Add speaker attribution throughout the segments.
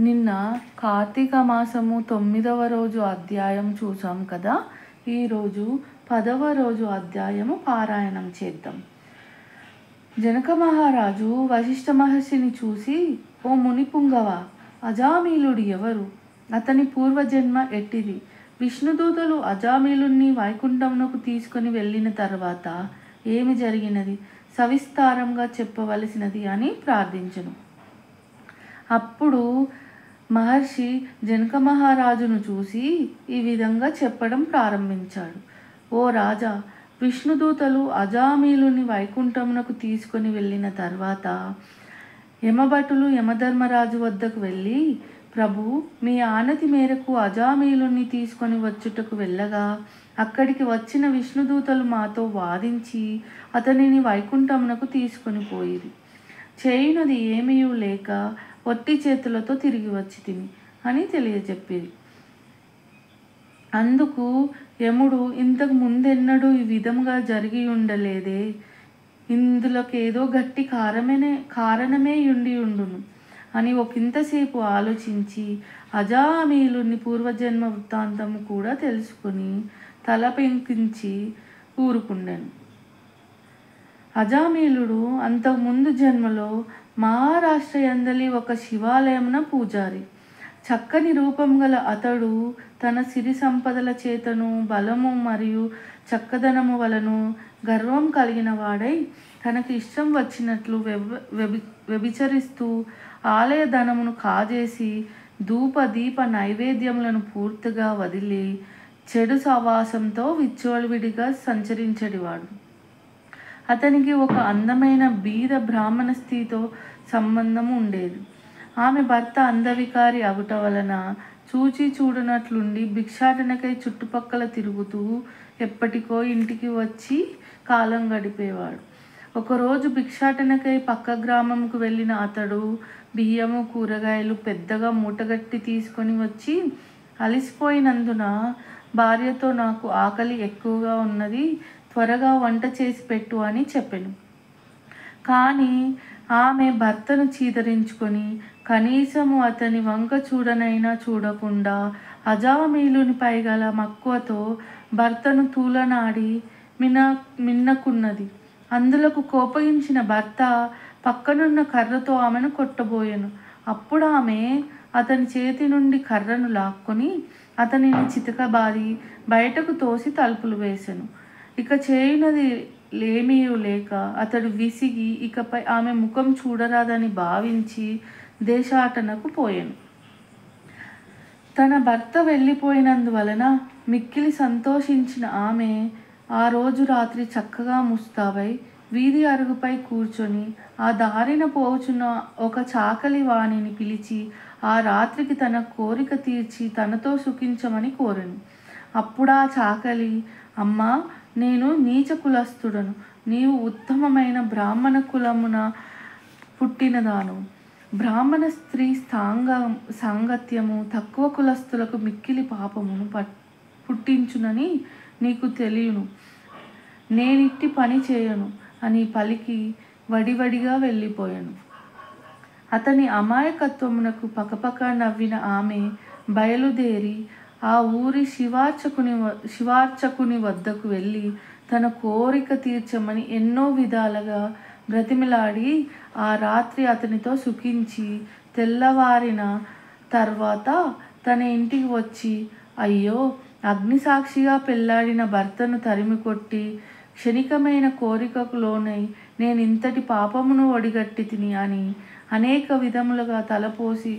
Speaker 1: నిన్న కార్తీక మాసము 9వ రోజు అధ్యాయం చూసాం కదా. ఈరోజు 10వ రోజు అధ్యాయము పారాయణం చేద్దాం. జనక మహారాజు వశిష్ఠ మహర్షిని చూసి, ఓ మునిపుంగవ, అజామీలుడు ఎవరు? అతని పూర్వజన్మ ఎట్టిది? విష్ణుదూతలు అజామీలుణ్ణి వైకుంఠమునకు తీసుకొని వెళ్ళిన తర్వాత ఏమి జరిగినది? సవిస్తారంగా చెప్పవలసినది అని ప్రార్థించెను. అప్పుడు మహర్షి జనక మహారాజును చూసి ఈ విధంగా చెప్పడం ప్రారంభించాడు. ఓ రాజా, విష్ణుదూతలు అజామీలుని వైకుంఠమునకు తీసుకొని వెళ్ళిన తర్వాత యమభటులు యమధర్మరాజు వద్దకు వెళ్ళి, ప్రభు, మీ ఆనతి మేరకు అజామీలుని తీసుకొని వచ్చుటకు వెళ్ళగా అక్కడికి వచ్చిన విష్ణుదూతలు మాతో వాదించి అతనిని వైకుంఠమునకు తీసుకొని పోయిరి. చేయునది ఏమీయూ లేక ఒట్టి చేతులతో తిరిగి వచ్చి తిని అని తెలియజెప్పిరి. అందుకు యముడు, ఇంతకు ముందెన్నడూ ఈ విధంగా జరిగి ఉండలేదే, ఇందులోకేదో గట్టి కారణమే ఉండును అని ఒకంతసేపు ఆలోచించి అజామీలుని పూర్వజన్మ వృత్తాంతము కూడా తెలుసుకుని తల పెంకించి ఊరుకుండెను. అజామీలుడు అంతకుముందు జన్మలో మహారాష్ట్ర యందలి ఒక శివాలయమున పూజారి. చక్కని రూపం గల అతడు తన సిరి సంపదల చేతను బలము మరియు చక్కదనము వలను గర్వం కలిగిన వాడై తనకు ఇష్టం వచ్చినట్లు వ్యభిచరిస్తూ ఆలయ ధనమును కాజేసి ధూప దీప నైవేద్యములను పూర్తిగా వదిలి చెడు సవాసంతో విచ్చోళవిడిగా సంచరించేవాడు. అతనికి ఒక అందమైన బీద బ్రాహ్మణ స్త్రీతో సంబంధం ఉండేది. ఆమె భర్త అందవికారి అగుట వలన చూచి చూడనట్లుండి భిక్షాటనకై చుట్టుపక్కల తిరుగుతూ ఎప్పటికో ఇంటికి వచ్చి కాలం గడిపేవాడు. ఒకరోజు భిక్షాటనకై పక్క గ్రామంకు వెళ్ళిన అతడు బియ్యము కూరగాయలు పెద్దగా మూటగట్టి తీసుకొని వచ్చి, అలిసిపోయినందున భార్యతో, నాకు ఆకలి ఎక్కువగా ఉన్నది, త్వరగా వంట చేసి పెట్టు అని చెప్పెను. కానీ ఆమె భర్తను చీదరించుకొని కనీసము అతని వంక చూడనైనా చూడకుండా అజామీలునిపై గల మక్కువతో భర్తను తూలనాడి మిన్నకున్నది. అందులకు కోపగించిన భర్త పక్కనున్న కర్రతో ఆమెను కొట్టబోయెను. అప్పుడు ఆమె అతని చేతి నుండి కర్రను లాక్కొని అతనిని చితకబాది బయటకు తోసి తలుపులు వేసెను. ఇక చేయునది లేమీయూ లేక అతడు విసిగి ఇకపై ఆమె ముఖం చూడరాదని భావించి దేశాటనకు పోయెను. తన భర్త వెళ్ళిపోయినందువలన మిక్కిలి సంతోషించిన ఆమె ఆ రోజు రాత్రి చక్కగా ముస్తాబై వీధి అరుగుపై కూర్చొని ఆ దారిన పోచున్న ఒక చాకలి వాణిని పిలిచి ఆ రాత్రికి తన కోరిక తీర్చి తనతో సుఖించమని కోరెను. అప్పుడా చాకలి, అమ్మా, నేను నీచ కులస్థుడను, నీవు ఉత్తమమైన బ్రాహ్మణ కులమున పుట్టినదాను. బ్రాహ్మణ స్త్రీ సాంగత్యము తక్కువ కులస్థులకు మిక్కిలి పాపమును పుట్టించునని నీకు తెలియను. నేనిట్టి పని చేయను అని పలికి వడివడిగా వెళ్ళిపోయాను. అతని అమాయకత్వమునకు పకపక నవ్విన ఆమె బయలుదేరి ఆ ఊరి శివార్చకుని వద్దకు వెళ్ళి తన కోరిక తీర్చమని ఎన్నో విధాలుగా బ్రతిమిలాడి ఆ రాత్రి అతనితో సుఖించి తెల్లవారిన తర్వాత తన ఇంటికి వచ్చి, అయ్యో, అగ్నిసాక్షిగా పెళ్లాడిన భర్తను తరిమికొట్టి క్షణికమైన కోరికకు లోనై నేనింతటి పాపమును ఒడిగట్టి తిని అని అనేక విధములుగా తలపోసి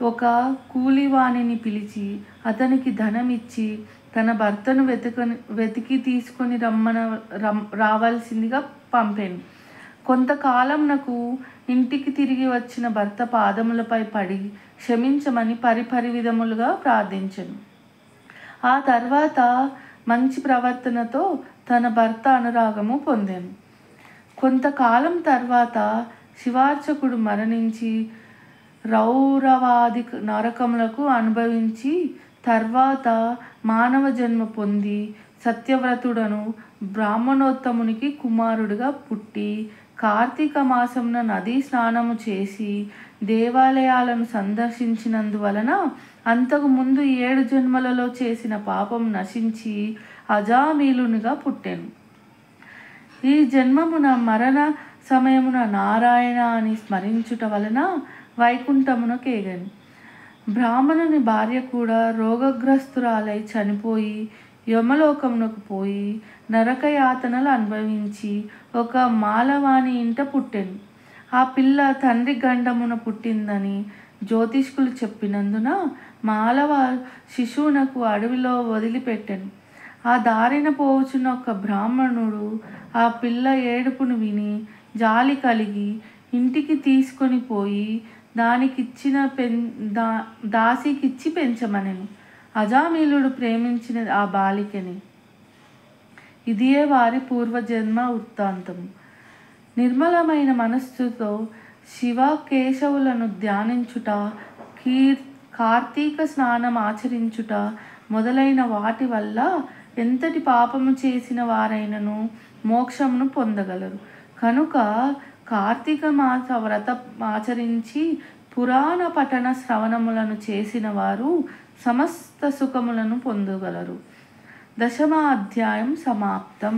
Speaker 1: ఒక కూలివాణిని పిలిచి అతనికి ధనమిచ్చి తన భర్తను వెతికి తీసుకొని రావాల్సిందిగా పంపాను. కొంతకాలంనకు ఇంటికి తిరిగి వచ్చిన భర్త పాదములపై పడి క్షమించమని పరిపరి విధములుగా ప్రార్థించెను. ఆ తర్వాత మంచి ప్రవర్తనతో తన భర్త అనురాగము పొందాను. కొంతకాలం తర్వాత శివార్చకుడు మరణించి రౌరవాది నరకములకు అనుభవించి తర్వాత మానవ జన్మ పొంది సత్యవ్రతుడను బ్రాహ్మణోత్తమునికి కుమారుడిగా పుట్టి కార్తీక మాసమున నదీ స్నానము చేసి దేవాలయాలను సందర్శించినందువలన అంతకు ముందు 7 జన్మలలో చేసిన పాపం నశించి అజామీలునిగా పుట్టెను. ఈ జన్మమున మరణ సమయమున నారాయణ అని స్మరించుట వలన వైకుంఠమునకేగను. బ్రాహ్మణుని భార్య కూడా రోగగ్రస్తురాలై చనిపోయి యమలోకమునకు పోయి నరకయాతనలు అనుభవించి ఒక మాలవాణి ఇంట పుట్టెను. ఆ పిల్ల తండ్రి గండమున పుట్టిందని జ్యోతిష్కులు చెప్పినందున మాలవ శిశువునకు అడవిలో వదిలిపెట్టెను. ఆ దారిన పోవుచున్న ఒక బ్రాహ్మణుడు ఆ పిల్ల ఏడుపును విని జాలి కలిగి ఇంటికి తీసుకొని పోయి దానికిచ్చిన దాసికిచ్చి పెంచమనెను. అజామీలుడు ప్రేమించిన ఆ బాలికని. ఇదియే వారి పూర్వజన్మ వృత్తాంతము. నిర్మలమైన మనస్సుతో శివ కేశవులను ధ్యానించుట, కార్తీక స్నానం ఆచరించుట మొదలైన వాటి వల్ల ఎంతటి పాపము చేసిన వారైనను మోక్షమును పొందగలరు. కనుక కార్తీక మాస వ్రత ఆచరించి పురాణ పఠన శ్రవణములను చేసిన వారు సమస్త సుఖములను పొందగలరు. 10వ అధ్యాయం సమాప్తం.